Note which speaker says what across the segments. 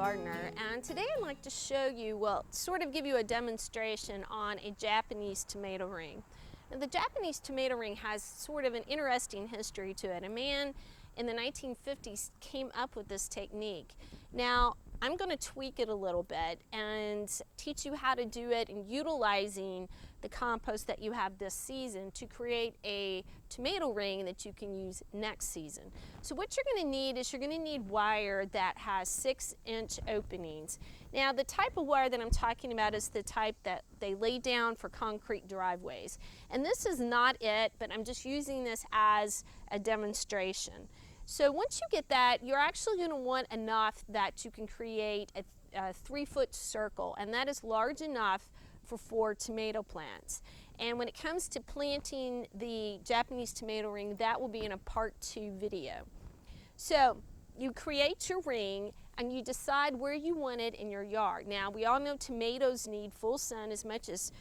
Speaker 1: gardener, and today I'd like to show you, well, sort of give you a demonstration on a Japanese tomato ring. Now, the Japanese tomato ring has sort of an interesting history to it. A man in the 1950s came up with this technique. Now, I'm going to tweak it a little bit and teach you how to do it and utilizing the compost that you have this season to create a tomato ring that you can use next season. So what you're going to need is you're going to need wire that has 6-inch openings. Now, the type of wire that I'm talking about is the type that they lay down for concrete driveways. And this is not it, but I'm just using this as a demonstration. So once you get that, you're actually going to want enough that you can create a 3-foot circle, and that is large enough for 4 tomato plants. And when it comes to planting the Japanese tomato ring, that will be in a part 2 video. So you create your ring and you decide where you want it in your yard. Now, we all know tomatoes need full sun as much as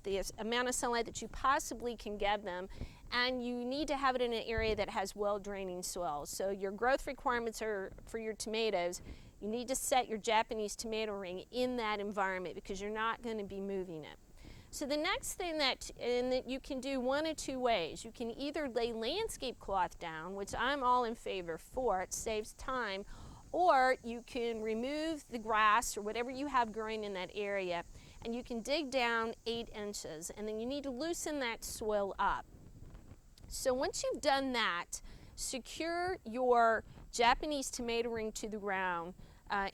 Speaker 1: the amount of sunlight that you possibly can give them, and you need to have it in an area that has well-draining soil. So your growth requirements are for your tomatoes. You need to set your Japanese tomato ring in that environment because you're not going to be moving it. So the next thing that you can do one of 2 ways. You can either lay landscape cloth down, which I'm all in favor for, it saves time, or you can remove the grass or whatever you have growing in that area, and you can dig down 8 inches, and then you need to loosen that soil up. So once you've done that, secure your Japanese tomato ring to the ground.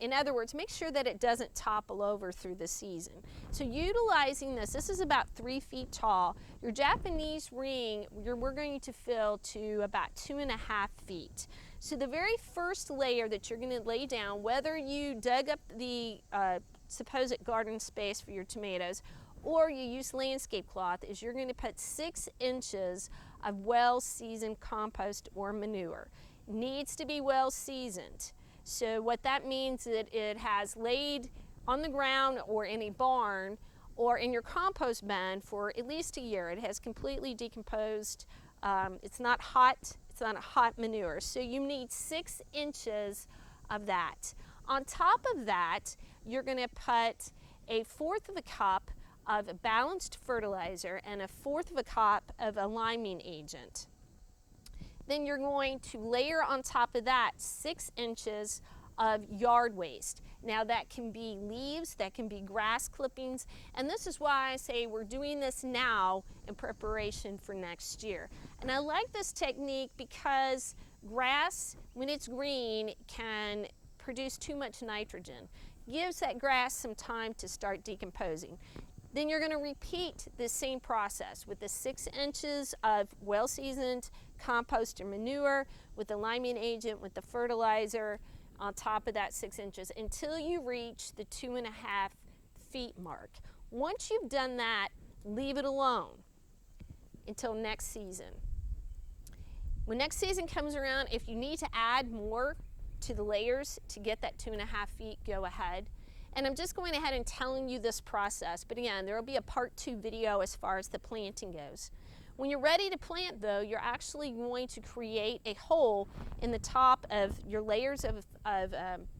Speaker 1: In other words, make sure that it doesn't topple over through the season. So utilizing this is about 3 feet tall. Your Japanese ring, we're going to fill to about 2.5 feet. So the very first layer that you're going to lay down, whether you dug up the supposed garden space for your tomatoes or you use landscape cloth, is you're going to put 6 inches of well-seasoned compost or manure. It needs to be well-seasoned. So what that means is that it has laid on the ground or in a barn or in your compost bin for at least a year. It has completely decomposed. It's not hot. It's not a hot manure. So you need 6 inches of that. On top of that, you're going to put 1/4 of a cup of balanced fertilizer and 1/4 of a cup of a liming agent. Then you're going to layer on top of that 6 inches of yard waste. Now that can be leaves, that can be grass clippings, and this is why I say we're doing this now in preparation for next year. And I like this technique because grass, when it's green, can produce too much nitrogen. Gives that grass some time to start decomposing. Then you're going to repeat the same process with the 6 inches of well-seasoned compost or manure, with the liming agent, with the fertilizer on top of that 6 inches until you reach the 2.5 feet mark. Once you've done that, leave it alone until next season. When next season comes around, if you need to add more to the layers to get that 2.5 feet, go ahead. And I'm just going ahead and telling you this process, but again, there will be a part 2 video as far as the planting goes. When you're ready to plant though, you're actually going to create a hole in the top of your layers of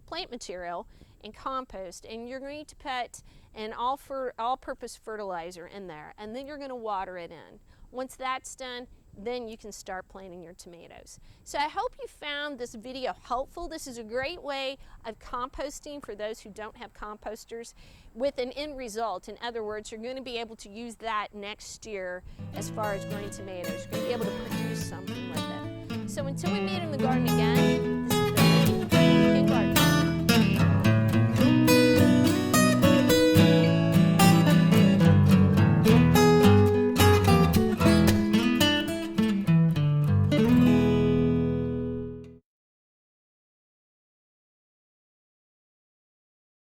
Speaker 1: plant material and compost, and you're going to put an all-purpose fertilizer in there, and then you're going to water it in. Once that's done, then you can start planting your tomatoes. So I hope you found this video helpful. This is a great way of composting for those who don't have composters with an end result. In other words, you're going to be able to use that next year as far as growing tomatoes. You're going to be able to produce something with it. So until we meet in the garden again,